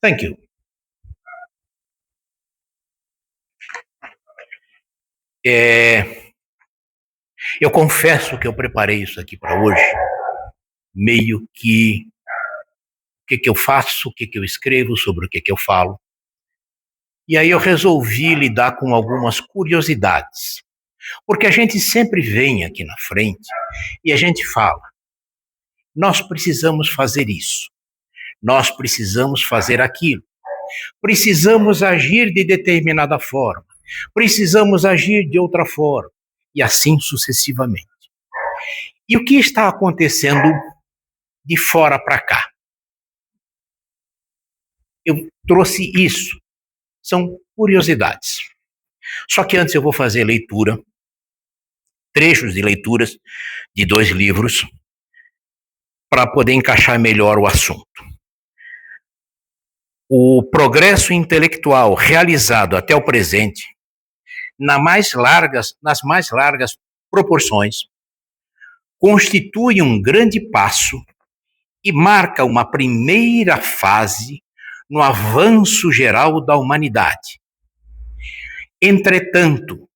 Thank you. Eu confesso que eu preparei isso aqui para hoje, meio que o que eu faço, o que eu escrevo, sobre o que eu falo. E aí eu resolvi lidar com algumas curiosidades. Porque a gente sempre vem aqui na frente e a gente fala: nós precisamos fazer isso, nós precisamos fazer aquilo, precisamos agir de determinada forma, precisamos agir de outra forma, e assim sucessivamente. E o que está acontecendo de fora para cá? Eu trouxe isso, são curiosidades. Só que antes eu vou fazer leitura, trechos de leituras de 2 livros, para poder encaixar melhor o assunto. O progresso intelectual realizado até o presente, nas mais largas proporções, constitui um grande passo e marca uma primeira fase no avanço geral da humanidade. Entretanto,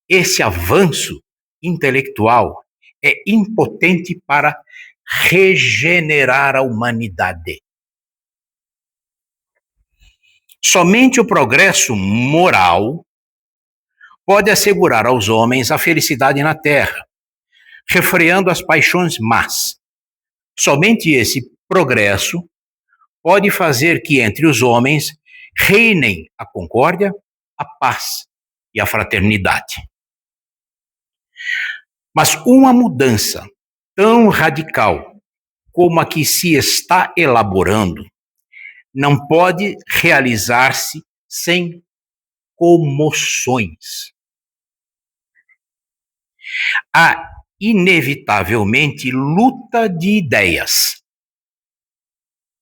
esse avanço intelectual é impotente para regenerar a humanidade. Somente o progresso moral pode assegurar aos homens a felicidade na terra, refreando as paixões más. Somente esse progresso pode fazer que entre os homens reinem a concórdia, a paz e a fraternidade. Mas uma mudança tão radical como a que se está elaborando não pode realizar-se sem comoções. Há inevitavelmente luta de ideias.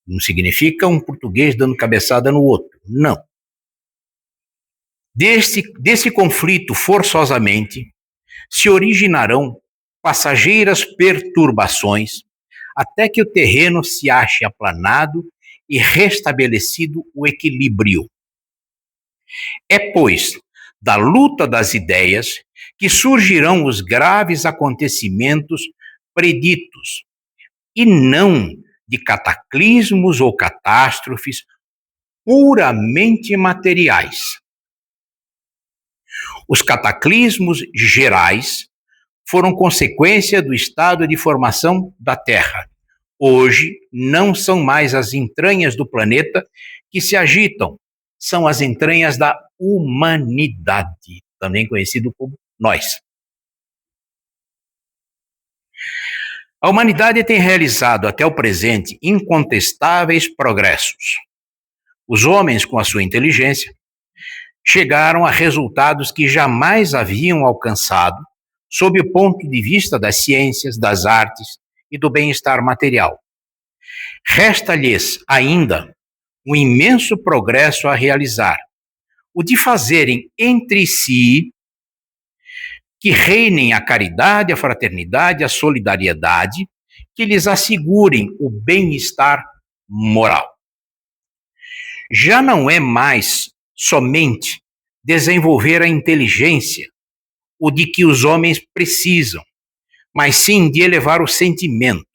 Não significa um português dando cabeçada no outro, não. Desse conflito, forçosamente, se originarão passageiras perturbações até que o terreno se ache aplanado e restabelecido o equilíbrio. É, pois, da luta das ideias que surgirão os graves acontecimentos preditos, e não de cataclismos ou catástrofes puramente materiais. Os cataclismos gerais foram consequência do estado de formação da Terra. Hoje, não são mais as entranhas do planeta que se agitam, são as entranhas da humanidade, também conhecido como nós. A humanidade tem realizado até o presente incontestáveis progressos. Os homens, com a sua inteligência, chegaram a resultados que jamais haviam alcançado sob o ponto de vista das ciências, das artes e do bem-estar material. Resta-lhes ainda um imenso progresso a realizar, o de fazerem entre si que reinem a caridade, a fraternidade, a solidariedade, que lhes assegurem o bem-estar moral. Já não é mais somente desenvolver a inteligência, o de que os homens precisam, mas sim de elevar o sentimento.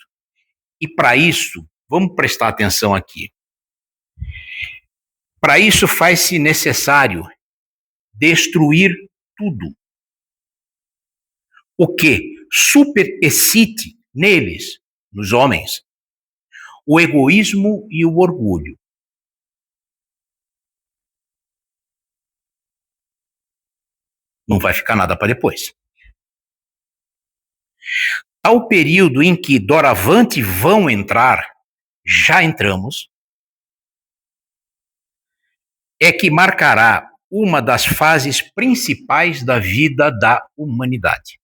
E para isso, vamos prestar atenção aqui. Para isso faz-se necessário destruir tudo o que superexcite neles, nos homens, o egoísmo e o orgulho. Não vai ficar nada para depois. Ao período em que doravante vão entrar, já entramos, é que marcará uma das fases principais da vida da humanidade.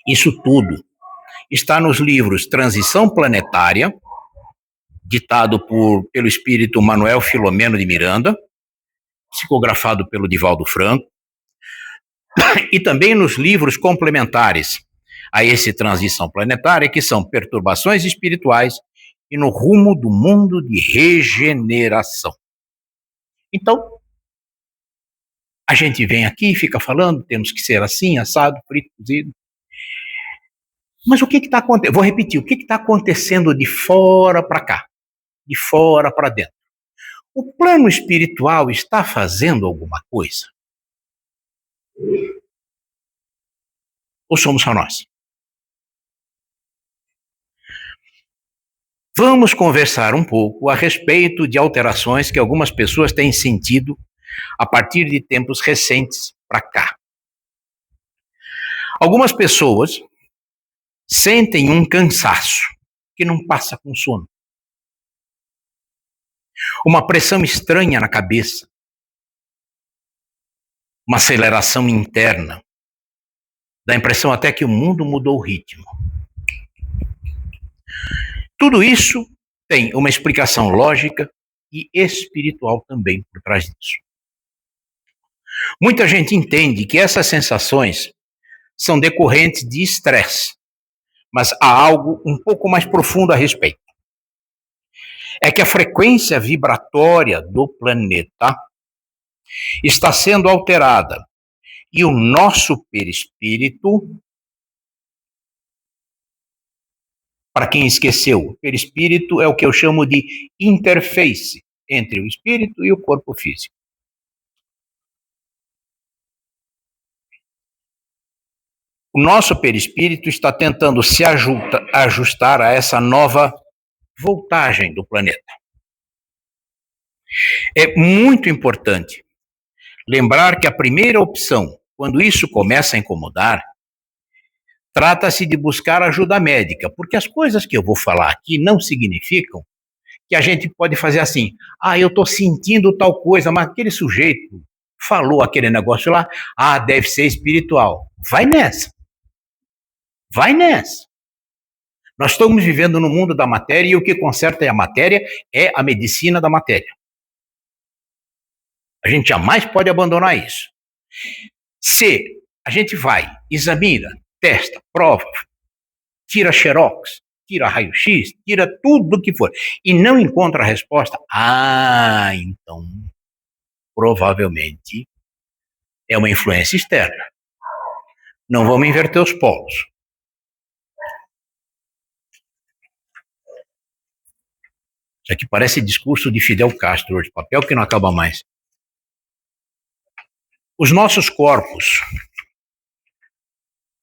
Isso tudo está nos livros Transição Planetária, ditado pelo espírito Manuel Filomeno de Miranda, psicografado pelo Divaldo Franco, e também nos livros complementares a esse Transição Planetária, que são Perturbações Espirituais e no rumo do mundo de regeneração. Então, a gente vem aqui e fica falando, temos que ser assim, assado, frito, cozido. Mas o que está acontecendo? Vou repetir, o que está acontecendo de fora para cá? De fora para dentro? O plano espiritual está fazendo alguma coisa? Ou somos só nós? Vamos conversar um pouco a respeito de alterações que algumas pessoas têm sentido a partir de tempos recentes para cá. Algumas pessoas sentem um cansaço que não passa com sono, uma pressão estranha na cabeça, uma aceleração interna, dá a impressão até que o mundo mudou o ritmo. Tudo isso tem uma explicação lógica e espiritual também por trás disso. Muita gente entende que essas sensações são decorrentes de estresse, mas há algo um pouco mais profundo a respeito. É que a frequência vibratória do planeta está sendo alterada e o nosso perispírito, para quem esqueceu, o perispírito é o que eu chamo de interface entre o espírito e o corpo físico. O nosso perispírito está tentando se ajustar a essa nova voltagem do planeta. É muito importante lembrar que a primeira opção, quando isso começa a incomodar, trata-se de buscar ajuda médica, porque as coisas que eu vou falar aqui não significam que a gente pode fazer assim, eu estou sentindo tal coisa, mas aquele sujeito falou aquele negócio lá, deve ser espiritual. Vai nessa. Vai nessa. Nós estamos vivendo no mundo da matéria e o que conserta a matéria é a medicina da matéria. A gente jamais pode abandonar isso. Se a gente vai, examina, testa, prova, tira xerox, tira raio-x, tira tudo o que for, e não encontra a resposta, então, provavelmente, é uma influência externa. Não vamos inverter os polos. Isso aqui parece discurso de Fidel Castro, de papel que não acaba mais. Os nossos corpos,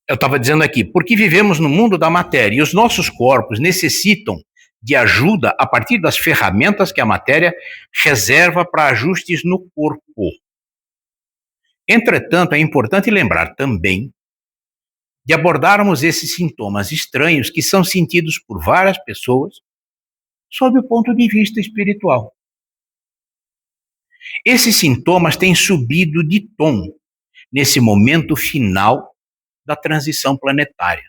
eu estava dizendo aqui, porque vivemos no mundo da matéria e os nossos corpos necessitam de ajuda a partir das ferramentas que a matéria reserva para ajustes no corpo. Entretanto, é importante lembrar também de abordarmos esses sintomas estranhos que são sentidos por várias pessoas sob o ponto de vista espiritual. Esses sintomas têm subido de tom nesse momento final da transição planetária.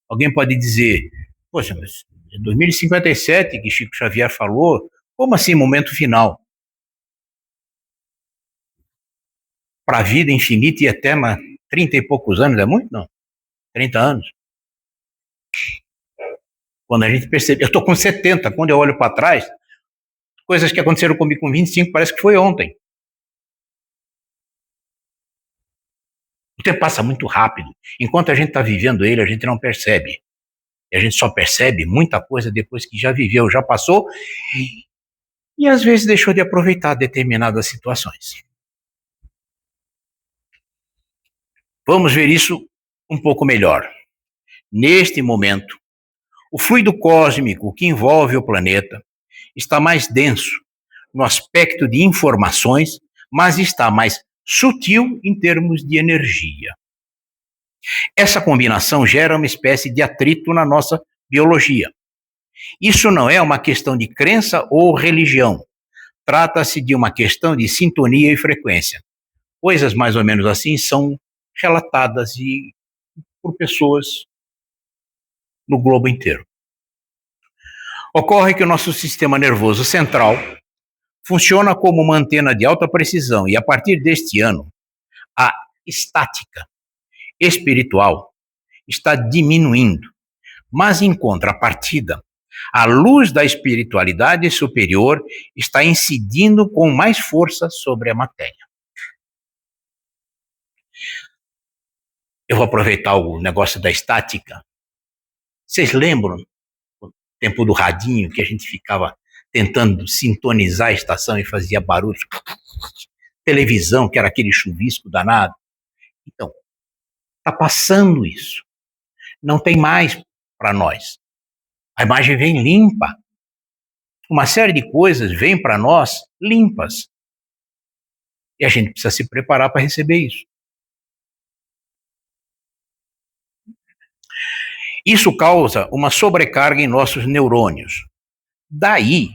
Alguém pode dizer, poxa, mas em 2057 que Chico Xavier falou, como assim momento final? Para a vida infinita e eterna, 30 e poucos anos, é muito? Não. 30 anos. Quando a gente percebe, eu estou com 70, quando eu olho para trás, coisas que aconteceram comigo com 25 parece que foi ontem. O tempo passa muito rápido. Enquanto a gente está vivendo ele, a gente não percebe. E a gente só percebe muita coisa depois que já viveu, já passou, e às vezes deixou de aproveitar determinadas situações. Vamos ver isso um pouco melhor. Neste momento, o fluido cósmico que envolve o planeta está mais denso no aspecto de informações, mas está mais sutil em termos de energia. Essa combinação gera uma espécie de atrito na nossa biologia. Isso não é uma questão de crença ou religião. Trata-se de uma questão de sintonia e frequência. Coisas mais ou menos assim são relatadas por pessoas no globo inteiro. Ocorre que o nosso sistema nervoso central funciona como uma antena de alta precisão e, a partir deste ano, a estática espiritual está diminuindo, mas em contrapartida, A luz da espiritualidade superior está incidindo com mais força sobre a matéria. Eu vou aproveitar o negócio da estática. Vocês lembram o tempo do radinho que a gente ficava tentando sintonizar a estação e fazia barulho? Televisão, que era aquele chuvisco danado. Então, está passando isso. Não tem mais para nós. A imagem vem limpa. Uma série de coisas vem para nós limpas. E a gente precisa se preparar para receber isso. Isso causa uma sobrecarga em nossos neurônios. Daí,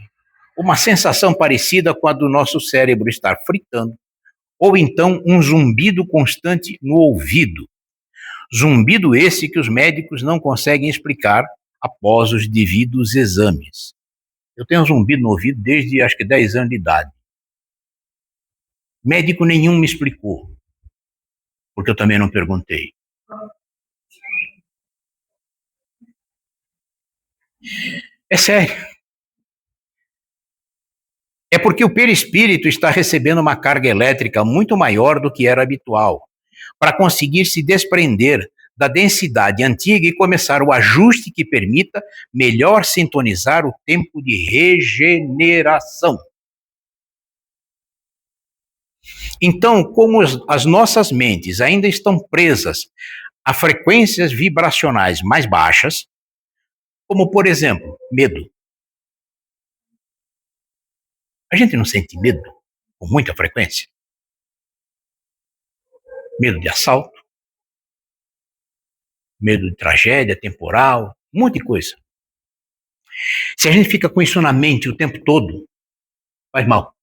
uma sensação parecida com a do nosso cérebro estar fritando, ou então um zumbido constante no ouvido. Zumbido esse que os médicos não conseguem explicar após os devidos exames. Eu tenho um zumbido no ouvido desde acho que 10 anos de idade. Médico nenhum me explicou, porque eu também não perguntei. É sério. É porque o perispírito está recebendo uma carga elétrica muito maior do que era habitual, para conseguir se desprender da densidade antiga e começar o ajuste que permita melhor sintonizar o tempo de regeneração. Então, como as nossas mentes ainda estão presas a frequências vibracionais mais baixas, como, por exemplo, medo. A gente não sente medo com muita frequência? Medo de assalto, medo de tragédia temporal, um monte de coisa. Se a gente fica com isso na mente o tempo todo, faz mal.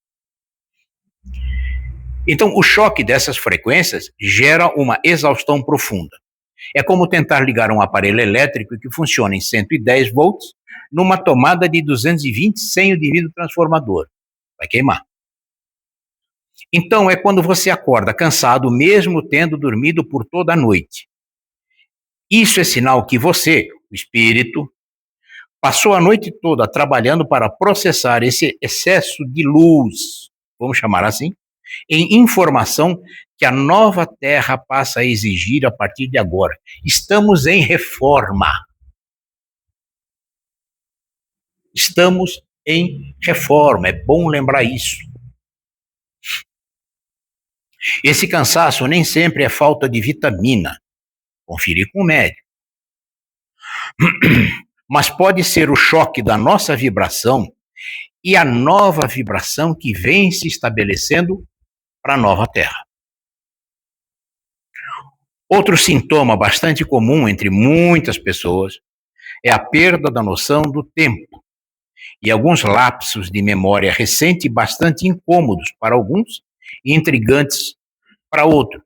Então, o choque dessas frequências gera uma exaustão profunda. É como tentar ligar um aparelho elétrico que funciona em 110 volts numa tomada de 220 sem o devido transformador. Vai queimar. Então, é quando você acorda cansado, mesmo tendo dormido por toda a noite. Isso é sinal que você, o espírito, passou a noite toda trabalhando para processar esse excesso de luz, vamos chamar assim, em informação que a nova Terra passa a exigir a partir de agora. Estamos em reforma. Estamos em reforma, é bom lembrar isso. Esse cansaço nem sempre é falta de vitamina. Conferir com o médico. Mas pode ser o choque da nossa vibração e a nova vibração que vem se estabelecendo para a nova Terra. Outro sintoma bastante comum entre muitas pessoas é a perda da noção do tempo e alguns lapsos de memória recente bastante incômodos para alguns e intrigantes para outros,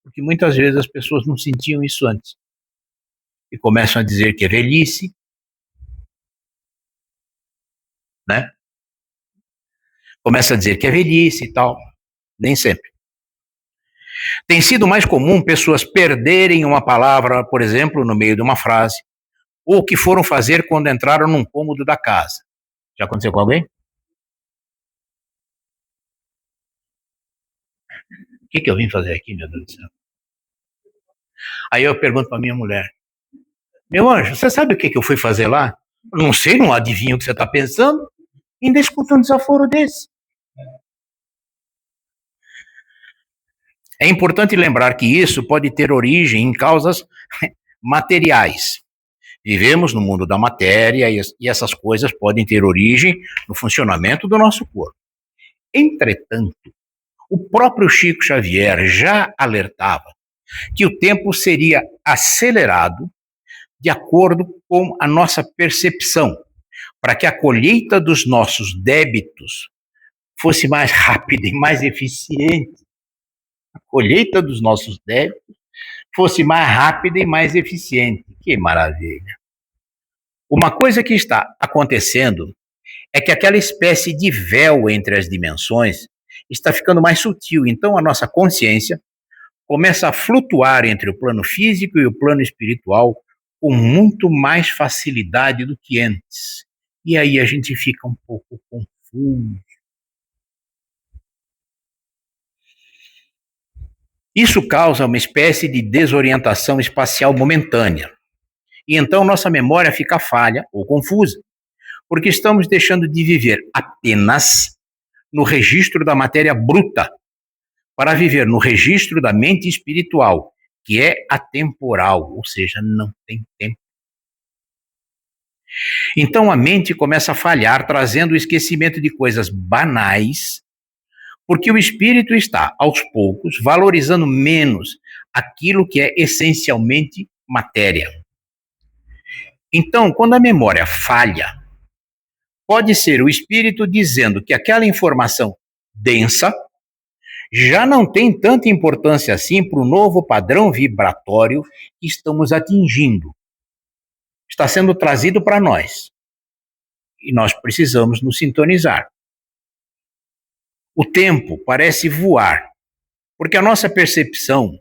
porque muitas vezes as pessoas não sentiam isso antes e começam a dizer que é velhice, né? Começa a dizer que é velhice e tal, nem sempre. Tem sido mais comum pessoas perderem uma palavra, por exemplo, no meio de uma frase, ou o que foram fazer quando entraram num cômodo da casa. Já aconteceu com alguém? O que eu vim fazer aqui, meu Deus do céu? Aí eu pergunto para minha mulher: meu anjo, você sabe o que eu fui fazer lá? Não sei, não adivinho o que você está pensando. Ainda escuta um desaforo desse. É importante lembrar que isso pode ter origem em causas materiais. Vivemos no mundo da matéria e essas coisas podem ter origem no funcionamento do nosso corpo. Entretanto, o próprio Chico Xavier já alertava que o tempo seria acelerado de acordo com a nossa percepção, para que a colheita dos nossos débitos fosse mais rápida e mais eficiente. A colheita dos nossos débitos fosse mais rápida e mais eficiente. Que maravilha! Uma coisa que está acontecendo é que aquela espécie de véu entre as dimensões está ficando mais sutil. Então, a nossa consciência começa a flutuar entre o plano físico e o plano espiritual com muito mais facilidade do que antes. E aí a gente fica um pouco confuso. Isso causa uma espécie de desorientação espacial momentânea. E então nossa memória fica falha ou confusa, porque estamos deixando de viver apenas no registro da matéria bruta para viver no registro da mente espiritual, que é atemporal, ou seja, não tem tempo. Então a mente começa a falhar, trazendo o esquecimento de coisas banais, porque o espírito está, aos poucos, valorizando menos aquilo que é essencialmente matéria. Então, quando a memória falha, pode ser o espírito dizendo que aquela informação densa já não tem tanta importância assim para o novo padrão vibratório que estamos atingindo. Está sendo trazido para nós. E nós precisamos nos sintonizar. O tempo parece voar, porque a nossa percepção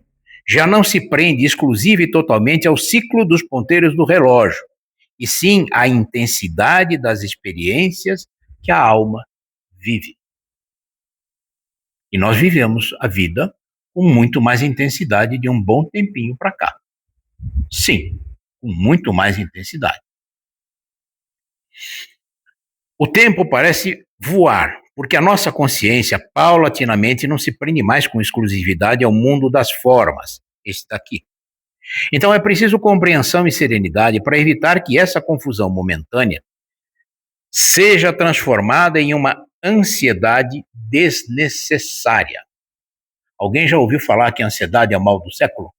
já não se prende exclusiva e totalmente ao ciclo dos ponteiros do relógio, e sim à intensidade das experiências que a alma vive. E nós vivemos a vida com muito mais intensidade de um bom tempinho para cá. Sim, com muito mais intensidade. O tempo parece voar, porque a nossa consciência paulatinamente não se prende mais com exclusividade ao mundo das formas, esse daqui. Então é preciso compreensão e serenidade para evitar que essa confusão momentânea seja transformada em uma ansiedade desnecessária. Alguém já ouviu falar que a ansiedade é o mal do século?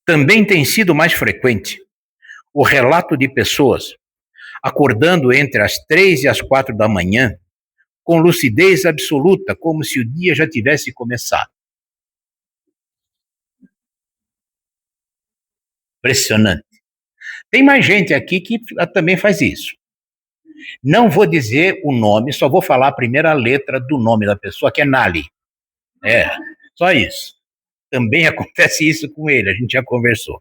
Também tem sido mais frequente o relato de pessoas acordando entre as 3 e as 4 da manhã com lucidez absoluta, como se o dia já tivesse começado. Impressionante. Tem mais gente aqui que também faz isso. Não vou dizer o nome, só vou falar a primeira letra do nome da pessoa, que é Nali. É, só isso. Também acontece isso com ele, a gente já conversou.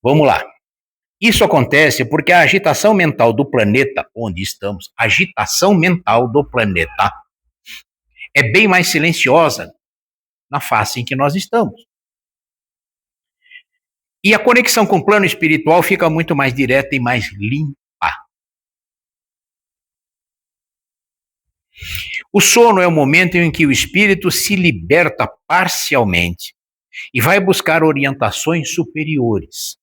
Vamos lá. Isso acontece porque a agitação mental do planeta onde estamos, agitação mental do planeta, é bem mais silenciosa na face em que nós estamos. E a conexão com o plano espiritual fica muito mais direta e mais limpa. O sono é o momento em que o espírito se liberta parcialmente e vai buscar orientações superiores.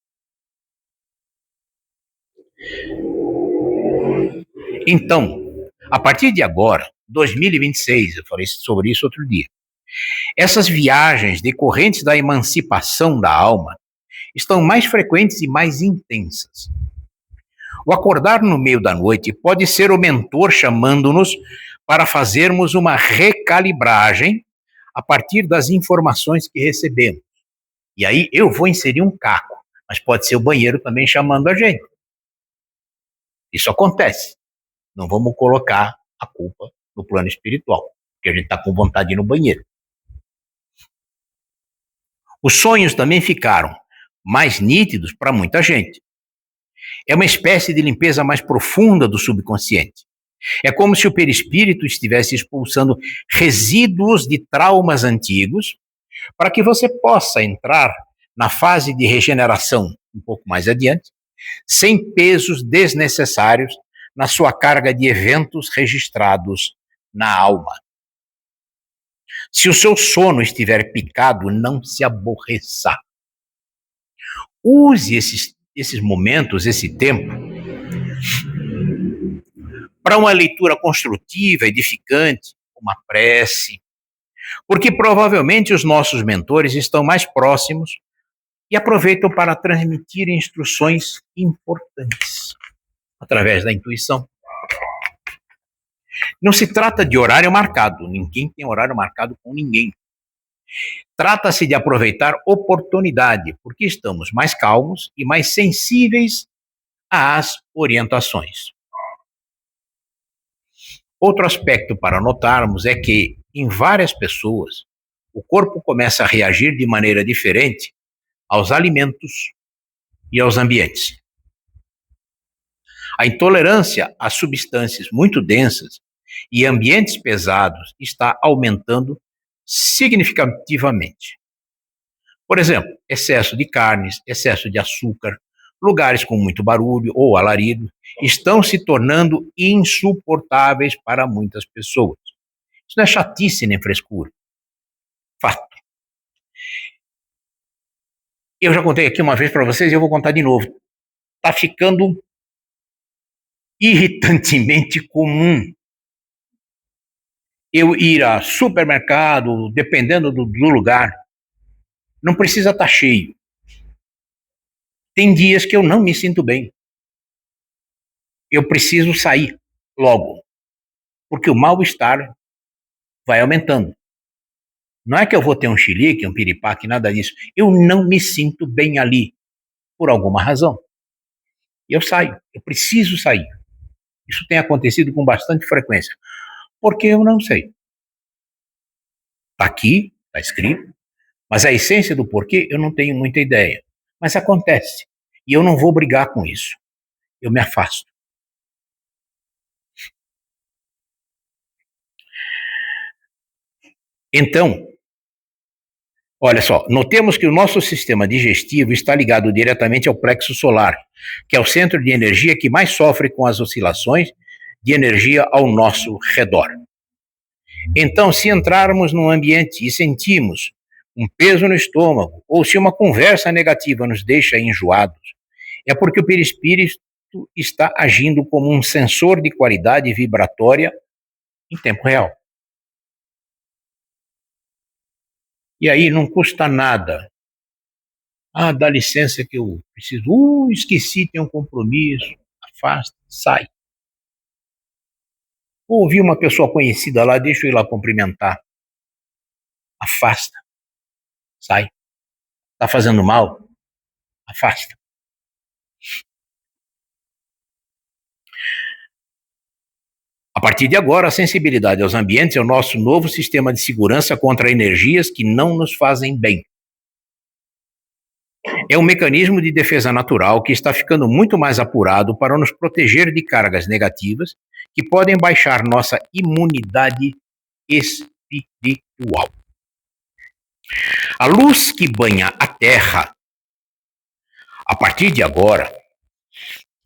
Então, a partir de agora, 2026, eu falei sobre isso outro dia, essas viagens decorrentes da emancipação da alma estão mais frequentes e mais intensas. O acordar no meio da noite pode ser o mentor chamando-nos para fazermos uma recalibragem a partir das informações que recebemos. E aí eu vou inserir um caco, mas pode ser o banheiro também chamando a gente. Isso acontece. Não vamos colocar a culpa no plano espiritual, porque a gente está com vontade de ir no banheiro. Os sonhos também ficaram mais nítidos para muita gente. É uma espécie de limpeza mais profunda do subconsciente. É como se o perispírito estivesse expulsando resíduos de traumas antigos para que você possa entrar na fase de regeneração um pouco mais adiante, sem pesos desnecessários na sua carga de eventos registrados na alma. Se o seu sono estiver picado, não se aborreça. Use esses momentos, esse tempo, para uma leitura construtiva, edificante, uma prece, porque provavelmente os nossos mentores estão mais próximos e aproveitam para transmitir instruções importantes através da intuição. Não se trata de horário marcado, ninguém tem horário marcado com ninguém. Trata-se de aproveitar oportunidade, porque estamos mais calmos e mais sensíveis às orientações. Outro aspecto para notarmos é que, em várias pessoas, o corpo começa a reagir de maneira diferente aos alimentos e aos ambientes. A intolerância a substâncias muito densas e ambientes pesados está aumentando significativamente. Por exemplo, excesso de carnes, excesso de açúcar, lugares com muito barulho ou alarido estão se tornando insuportáveis para muitas pessoas. Isso não é chatice nem frescura. Fato. Eu já contei aqui uma vez para vocês e eu vou contar de novo. Está ficando irritantemente comum eu ir a supermercado, dependendo do lugar, não precisa estar cheio. Tem dias que eu não me sinto bem. Eu preciso sair logo, porque o mal-estar vai aumentando. Não é que eu vou ter um chilique, um piripaque, nada disso. Eu não me sinto bem ali, por alguma razão. E eu saio, eu preciso sair. Isso tem acontecido com bastante frequência. Porque eu não sei. Está aqui, está escrito, mas a essência do porquê eu não tenho muita ideia. Mas acontece. E eu não vou brigar com isso. Eu me afasto. Então, olha só, notemos que o nosso sistema digestivo está ligado diretamente ao plexo solar, que é o centro de energia que mais sofre com as oscilações de energia ao nosso redor. Então, se entrarmos num ambiente e sentimos um peso no estômago, ou se uma conversa negativa nos deixa enjoados, é porque o perispírito está agindo como um sensor de qualidade vibratória em tempo real. E aí não custa nada. Ah, dá licença que eu preciso. Esqueci, tem um compromisso. Afasta, sai. Ouvi uma pessoa conhecida lá, deixa eu ir lá cumprimentar. Afasta, sai. Está fazendo mal? Afasta. A partir de agora, a sensibilidade aos ambientes é o nosso novo sistema de segurança contra energias que não nos fazem bem. É um mecanismo de defesa natural que está ficando muito mais apurado para nos proteger de cargas negativas que podem baixar nossa imunidade espiritual. A luz que banha a Terra, a partir de agora,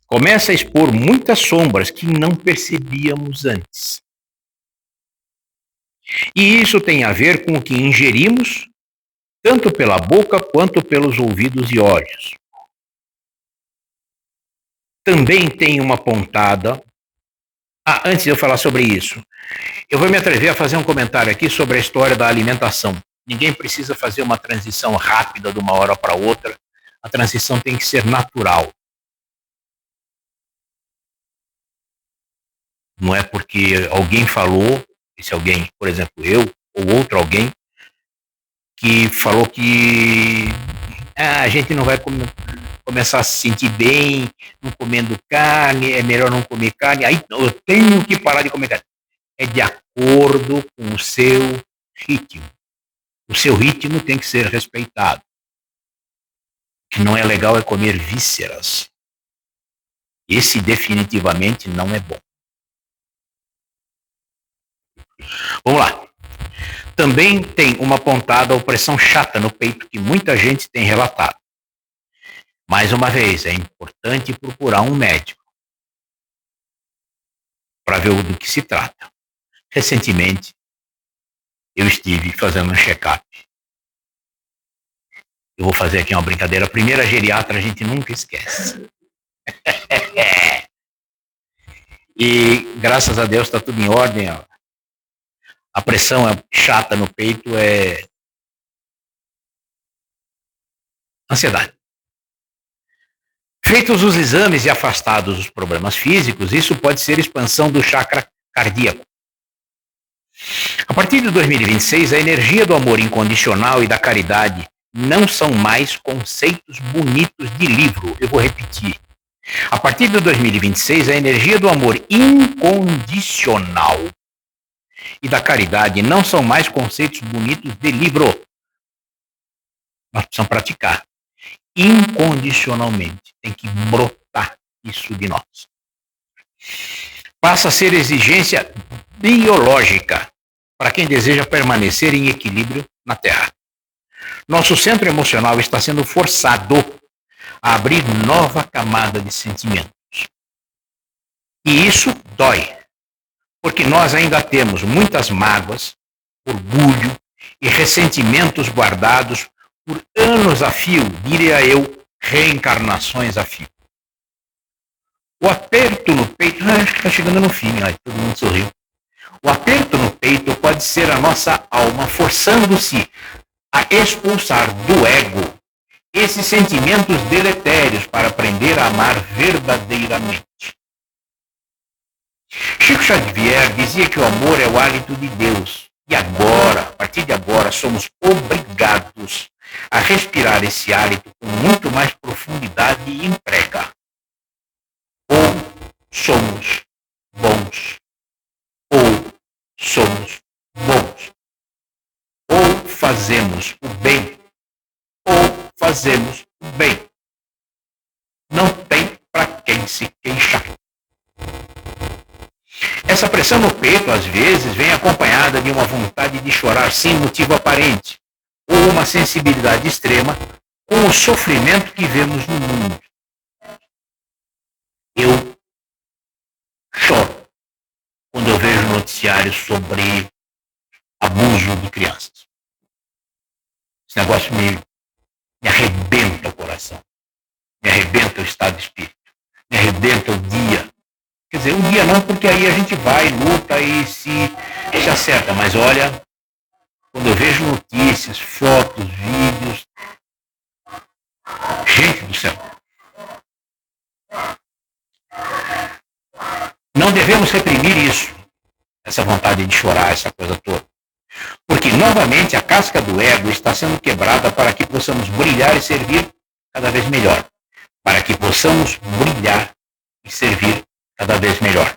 começa a expor muitas sombras que não percebíamos antes. E isso tem a ver com o que ingerimos, tanto pela boca quanto pelos ouvidos e olhos. Também tem uma pontada. Antes de eu falar sobre isso, eu vou me atrever a fazer um comentário aqui sobre a história da alimentação. Ninguém precisa fazer uma transição rápida de uma hora para outra. A transição tem que ser natural. Não é porque alguém falou, esse alguém, por exemplo, eu, ou outro alguém, que falou que a gente não vai começar a se sentir bem não comendo carne, é melhor não comer carne, aí eu tenho que parar de comer carne. É de acordo com o seu ritmo. O seu ritmo tem que ser respeitado. O que não é legal é comer vísceras. Esse definitivamente não é bom. Vamos lá. Também tem uma pontada ou pressão chata no peito que muita gente tem relatado. Mais uma vez, é importante procurar um médico para ver do que se trata. Recentemente, eu estive fazendo um check-up. Eu vou fazer aqui uma brincadeira. A primeira geriatra a gente nunca esquece. E graças a Deus está tudo em ordem. Ó. A pressão chata no peito é ansiedade. Feitos os exames e afastados os problemas físicos, isso pode ser expansão do chakra cardíaco. A partir de 2026, a energia do amor incondicional e da caridade não são mais conceitos bonitos de livro. Eu vou repetir. A partir de 2026, a energia do amor incondicional e da caridade não são mais conceitos bonitos de livro. Nós precisamos praticar incondicionalmente. Tem que brotar isso de nós. Passa a ser exigência biológica para quem deseja permanecer em equilíbrio na Terra. Nosso centro emocional está sendo forçado a abrir nova camada de sentimentos. E isso dói, porque nós ainda temos muitas mágoas, orgulho e ressentimentos guardados por anos a fio, diria eu, reencarnações a fio. O aperto no peito, acho que está chegando no fim, todo mundo sorriu. O aperto no peito pode ser a nossa alma forçando-se a expulsar do ego esses sentimentos deletérios para aprender a amar verdadeiramente. Chico Xavier dizia que o amor é o hálito de Deus. E agora, a partir de agora, somos obrigados a respirar esse hálito com muito mais profundidade e entrega. Ou somos bons, ou somos bons. Ou fazemos o bem, ou fazemos o bem. Não tem para quem se queixar. Essa pressão no peito, às vezes, vem acompanhada de uma vontade de chorar sem motivo aparente, ou uma sensibilidade extrema com o sofrimento que vemos no mundo. Eu choro quando eu vejo noticiários sobre abuso de crianças. Esse negócio me arrebenta o coração, me arrebenta o estado de espírito, me arrebenta o dia. Quer dizer, um dia não, porque aí a gente vai, luta e se acerta. Mas olha, quando eu vejo notícias, fotos, vídeos, gente do céu. Não devemos reprimir isso, essa vontade de chorar, essa coisa toda. Porque, novamente, a casca do ego está sendo quebrada para que possamos brilhar e servir cada vez melhor. Para que possamos brilhar e servir cada vez melhor.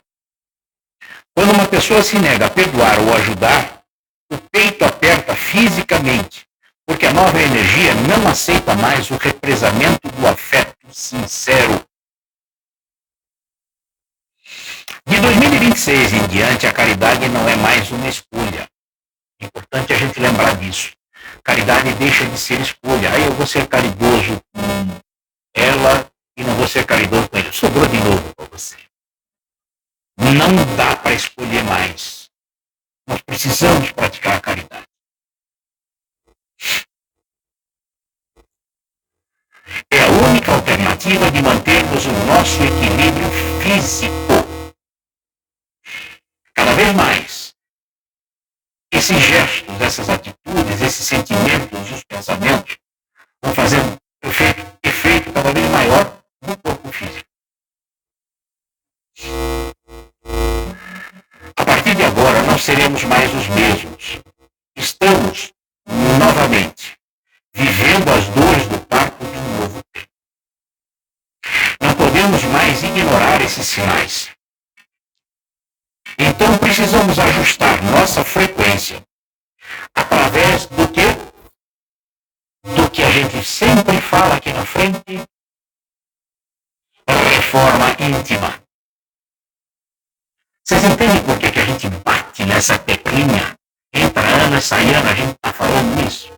Quando uma pessoa se nega a perdoar ou ajudar, o peito aperta fisicamente, porque a nova energia não aceita mais o represamento do afeto sincero. De 2026 em diante, a caridade não é mais uma escolha. É importante a gente lembrar disso. Caridade deixa de ser escolha. Aí eu vou ser caridoso com ela e não vou ser caridoso com ele. Sobrou de novo para você. Não dá para escolher mais. Nós precisamos praticar a caridade. É a única alternativa de mantermos o nosso equilíbrio físico. Cada vez mais, esses gestos, essas atitudes, esses sentimentos, os pensamentos vão fazendo efeito cada vez maior no corpo físico. A partir de agora, não seremos mais os mesmos. Estamos, novamente, vivendo as dores do parto de um novo tempo. Não podemos mais ignorar esses sinais. Então, precisamos ajustar nossa frequência através do quê? Do que a gente sempre fala aqui na frente, reforma íntima. Vocês entendem por que a gente bate nessa teclinha? Entra ano e sai ano, a gente está falando isso.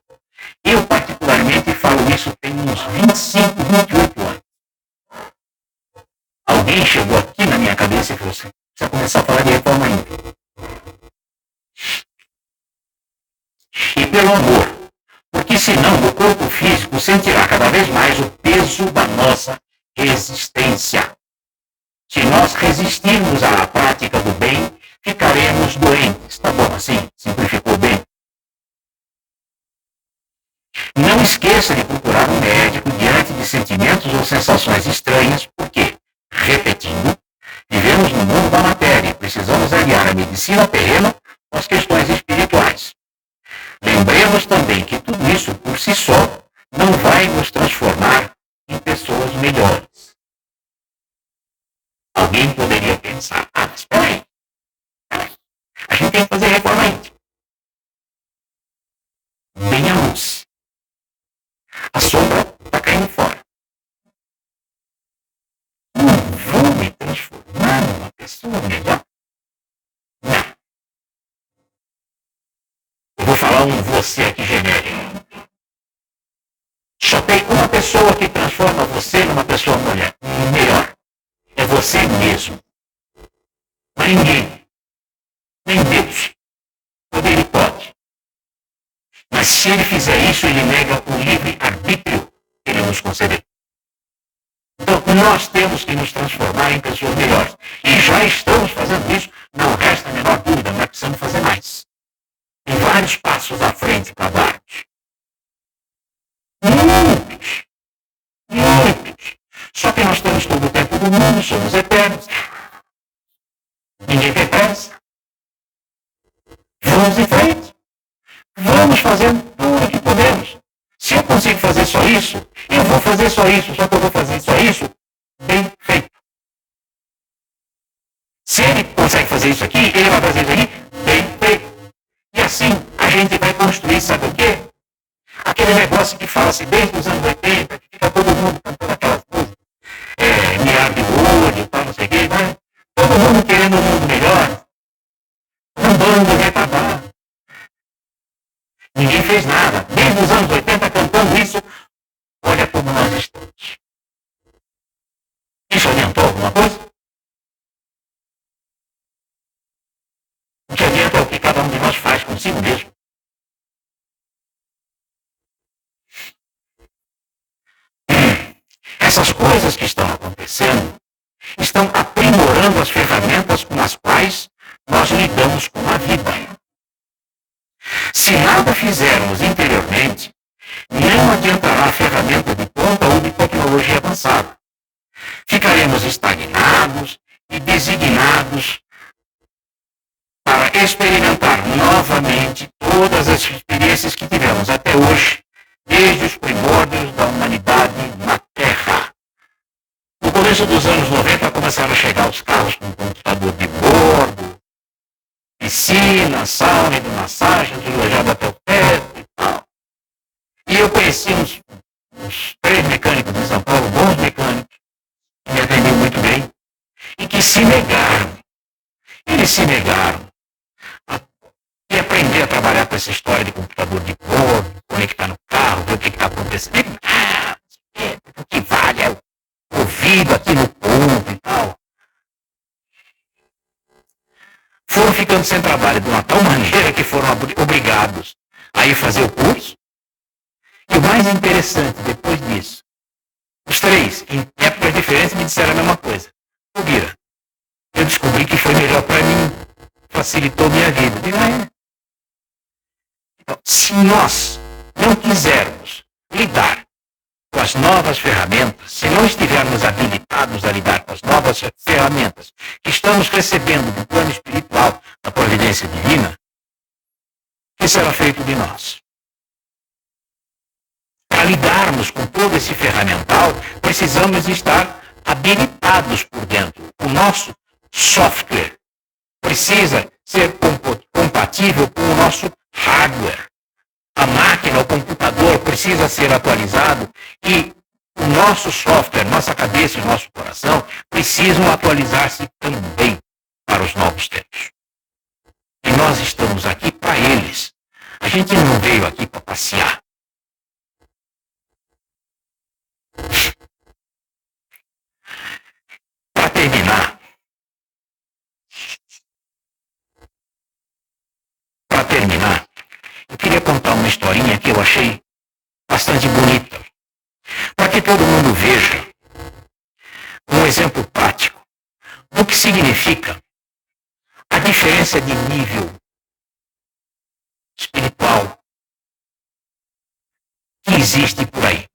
Eu, particularmente, falo isso tem uns 25, 28 anos. Alguém chegou aqui na minha cabeça e falou assim, precisa começar a falar de reforma íntima. E pelo amor, porque senão o corpo físico sentirá cada vez mais o peso da nossa resistência. Se nós resistirmos à prática do bem, ficaremos doentes. Tá bom assim? Simplificou bem? Não esqueça de procurar um médico diante de sentimentos ou sensações estranhas, porque, repetindo, vivemos no mundo da matéria e precisamos aliar a medicina terrena com as questões espirituais. Lembremos também que tudo isso por si só não vai nos transformar em pessoas melhores. Alguém poderia pensar, espera aí. A gente tem que fazer reforma íntima. Vem a luz. A sombra está caindo fora. Não vou me transformar numa pessoa melhor. Não. Eu vou falar um você aqui genérico. Só tem uma pessoa que transforma você numa pessoa melhor. É você mesmo. Mas ninguém. Nem Deus. Quando ele pode. Mas se ele fizer isso, ele nega o livre arbítrio que ele nos concedeu. Então, nós temos que nos transformar em pessoas melhores. E já estamos fazendo isso, não resta a menor dúvida, mas precisamos fazer mais. Tem vários passos à frente para dar. Muitos. Muitos. Só que nós temos todo o tempo do mundo, somos eternos. Ninguém tem pressa. Vamos em frente. Vamos fazendo tudo o que podemos. Se eu consigo fazer só isso, eu vou fazer só isso. Só que eu vou fazer só isso bem feito. Se ele consegue fazer isso aqui, ele vai fazer isso aqui bem feito. E assim a gente vai construir, sabe o quê? Aquele negócio que fala-se desde os anos 80, que fica todo mundo cantando aquelas coisas. Me abre o olho, tal, não sei o quê, né? Todo mundo querendo um mundo melhor. Um bando retardado. Ninguém fez nada. Desde os anos 80 cantando isso, olha como nós estamos. Isso adiantou alguma coisa? O que adianta é o que cada um de nós faz consigo mesmo. Essas coisas que estão acontecendo estão aprimorando as ferramentas com as quais nós lidamos com a vida. Se nada fizermos interiormente, não adiantará a ferramenta de ponta ou de tecnologia avançada. Ficaremos estagnados e designados para experimentar novamente todas as experiências que tivemos até hoje, desde os primórdios da humanidade na Terra. No começo dos anos 90 começaram a chegar os carros com computador de bordo, piscina, sauna, hidromassagem, deslojado até o teto e tal. E eu conheci uns 3 mecânicos de São Paulo, bons mecânicos, que me atendiam muito bem, e que se negaram. Eles se negaram a aprender a trabalhar com essa história de computador de bordo, conectar no carro, ver o que está acontecendo. O que vale é o ouvido aqui no ponto e tal. Foram ficando sem trabalho de uma tal maneira que foram obrigados a ir fazer o curso. E o mais interessante, depois disso, os 3, em épocas diferentes, me disseram a mesma coisa. Bira, eu descobri que foi melhor para mim, facilitou minha vida. Então, se nós não quisermos lidar com as novas ferramentas, se não estivermos habilitados a lidar com as novas ferramentas que estamos recebendo do plano espiritual da providência divina, o que será feito de nós? Para lidarmos com todo esse ferramental, precisamos estar habilitados por dentro. O nosso software precisa ser compatível com o nosso hardware. A máquina, o computador precisa ser atualizado e o nosso software, nossa cabeça e nosso coração precisam atualizar-se também para os novos tempos. E nós estamos aqui para eles. A gente não veio aqui para passear. Para terminar, eu queria contar uma historinha que eu achei bastante bonita, para que todo mundo veja um exemplo prático do que significa a diferença de nível espiritual que existe por aí.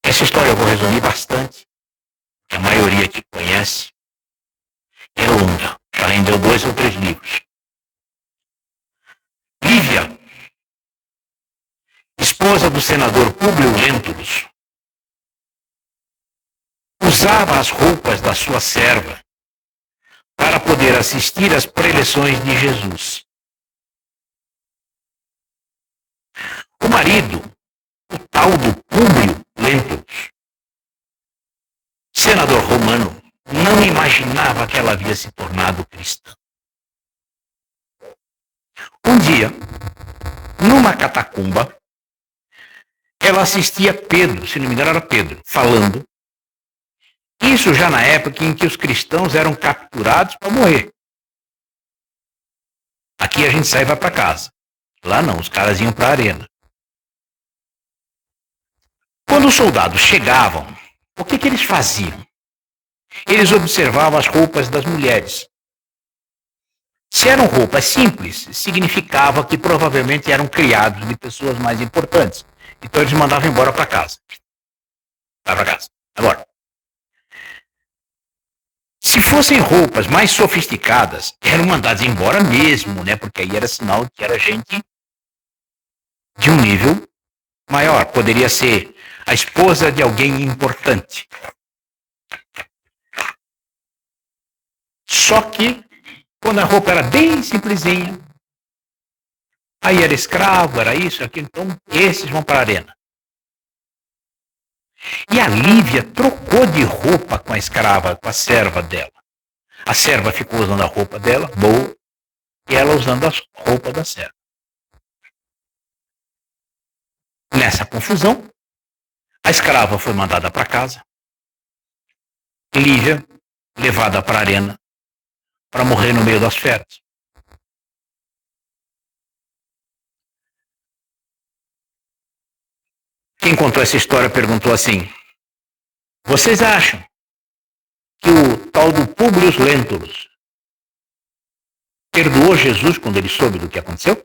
Essa história eu vou resumir bastante, que a maioria que conhece é longa, já rendeu 2 ou 3 livros. Lívia, esposa do senador Públio Lentulus, usava as roupas da sua serva para poder assistir às preleções de Jesus. O marido, o tal do Públio Lentulus, senador romano, não imaginava que ela havia se tornado cristã. Um dia, numa catacumba, ela assistia Pedro, se não me engano era Pedro, falando. Isso já na época em que os cristãos eram capturados para morrer. Aqui a gente sai e vai para casa. Lá não, os caras iam para a arena. Quando os soldados chegavam, o que eles faziam? Eles observavam as roupas das mulheres. Se eram roupas simples, significava que provavelmente eram criados de pessoas mais importantes. Então eles mandavam embora para casa. Vai para casa. Agora, se fossem roupas mais sofisticadas, eram mandados embora mesmo, né? Porque aí era sinal de que era gente de um nível maior. Poderia ser a esposa de alguém importante. Só que, quando a roupa era bem simplesinha, aí era escravo, era isso, aquilo, então esses vão para a arena. E a Lívia trocou de roupa com a escrava, com a serva dela. A serva ficou usando a roupa dela, boa, e ela usando a roupa da serva. Nessa confusão, a escrava foi mandada para casa. Lívia, levada para a arena, para morrer no meio das feras. Quem contou essa história perguntou assim: vocês acham que o tal do Públio Lentulus perdoou Jesus quando ele soube do que aconteceu?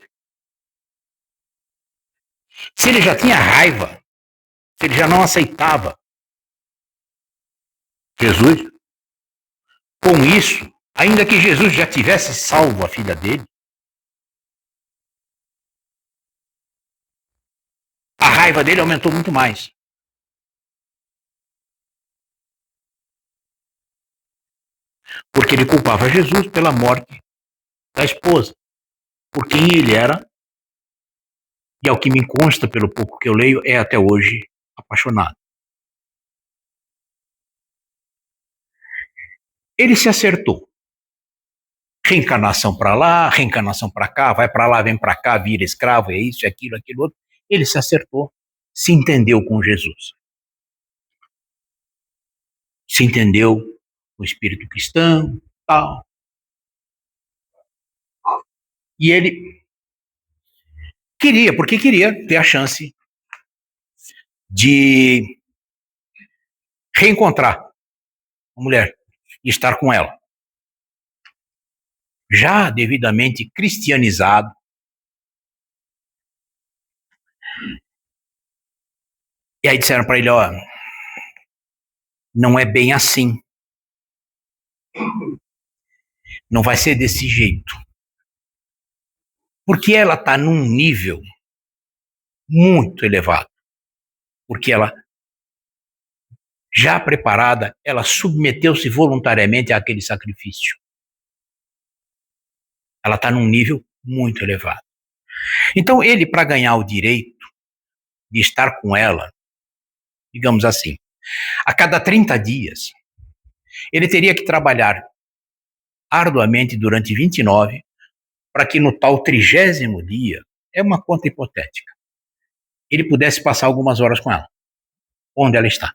Se ele já tinha raiva, se ele já não aceitava Jesus, com isso, ainda que Jesus já tivesse salvo a filha dele, a raiva dele aumentou muito mais. Porque ele culpava Jesus pela morte da esposa, por quem ele era, e ao que me consta pelo pouco que eu leio, é até hoje apaixonado. Ele se acertou. Reencarnação para lá, reencarnação para cá, vai para lá, vem para cá, vira escravo, é isso, é aquilo, aquilo outro. Ele se acertou, se entendeu com Jesus. Se entendeu com o espírito cristão, tal. E ele queria, porque queria ter a chance de reencontrar a mulher e estar com ela. Já devidamente cristianizado. E aí disseram para ele, ó, não é bem assim. Não vai ser desse jeito. Porque ela está num nível muito elevado. Porque ela, já preparada, ela submeteu-se voluntariamente àquele sacrifício. Ela está num nível muito elevado. Então ele, para ganhar o direito de estar com ela, digamos assim, a cada 30 dias, ele teria que trabalhar arduamente durante 29, para que no tal 30º dia, é uma conta hipotética, ele pudesse passar algumas horas com ela, onde ela está.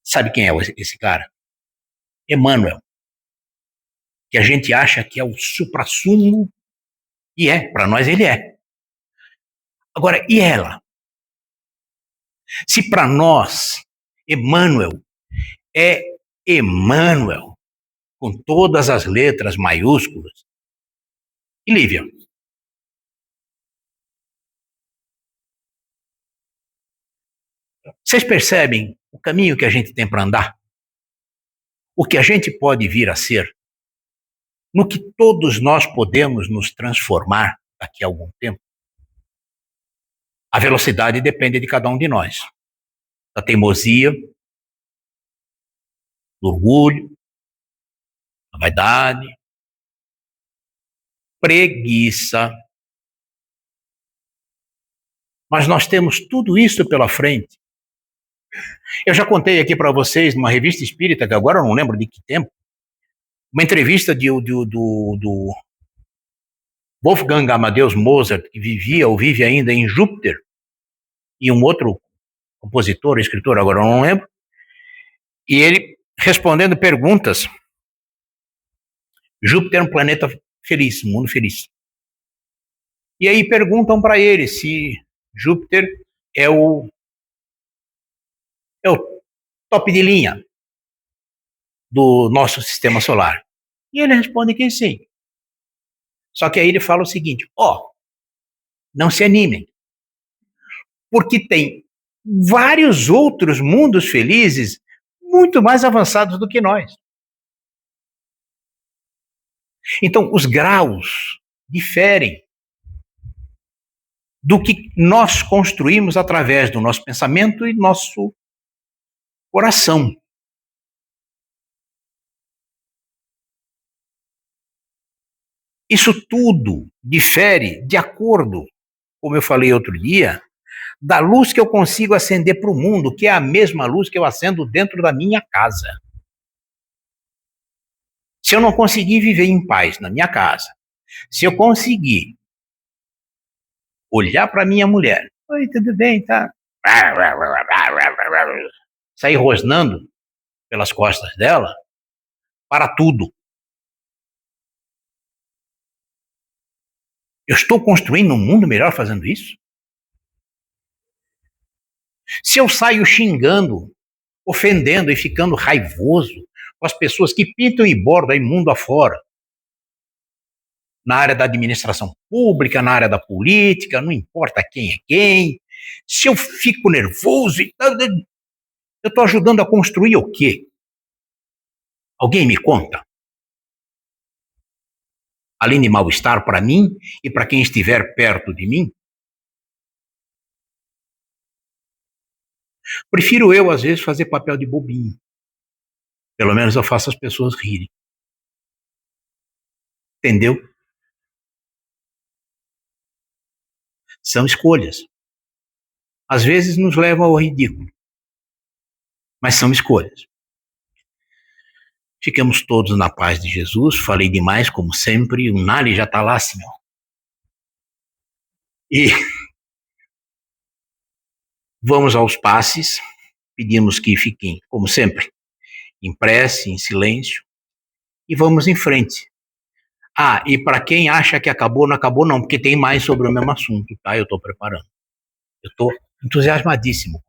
Sabe quem é esse cara? Emmanuel, que a gente acha que é o suprassumo, e é, para nós ele é. Agora, e ela? Se para nós, Emmanuel é Emmanuel, com todas as letras maiúsculas, e Lívia? Vocês percebem o caminho que a gente tem para andar? O que a gente pode vir a ser? No que todos nós podemos nos transformar daqui a algum tempo? A velocidade depende de cada um de nós. da teimosia, do orgulho, da vaidade, preguiça. Mas nós temos tudo isso pela frente. Eu já contei aqui para vocês, numa revista espírita, que agora eu não lembro de que tempo, uma entrevista do Wolfgang Amadeus Mozart, que vivia ou vive ainda em Júpiter, e um outro compositor, escritor, agora eu não lembro, e ele respondendo perguntas. Júpiter é um planeta feliz, um mundo feliz. E aí perguntam para ele se Júpiter é o top de linha do nosso sistema solar. E ele responde que sim. Só que aí ele fala o seguinte: não se animem, porque tem vários outros mundos felizes muito mais avançados do que nós. Então, os graus diferem do que nós construímos através do nosso pensamento e nosso coração. Isso tudo difere de acordo, como eu falei outro dia, da luz que eu consigo acender para o mundo, que é a mesma luz que eu acendo dentro da minha casa. Se eu não conseguir viver em paz na minha casa, se eu conseguir olhar para minha mulher, oi, tudo bem, tá? Sair rosnando pelas costas dela, para tudo. Eu estou construindo um mundo melhor fazendo isso? Se eu saio xingando, ofendendo e ficando raivoso com as pessoas que pintam e bordam aí mundo afora, na área da administração pública, na área da política, não importa quem é quem, se eu fico nervoso, eu estou ajudando a construir o quê? Alguém me conta? Além de mal-estar para mim e para quem estiver perto de mim? Prefiro eu, às vezes, fazer papel de bobinho. Pelo menos eu faço as pessoas rirem. Entendeu? São escolhas. Às vezes nos levam ao ridículo. Mas são escolhas. Ficamos todos na paz de Jesus. Falei demais, como sempre. O Nali já está lá assim, ó. E vamos aos passes. Pedimos que fiquem, como sempre, em prece, em silêncio. E vamos em frente. E para quem acha que acabou, não acabou não, porque tem mais sobre o mesmo assunto, tá? Eu estou preparando. Eu estou entusiasmadíssimo.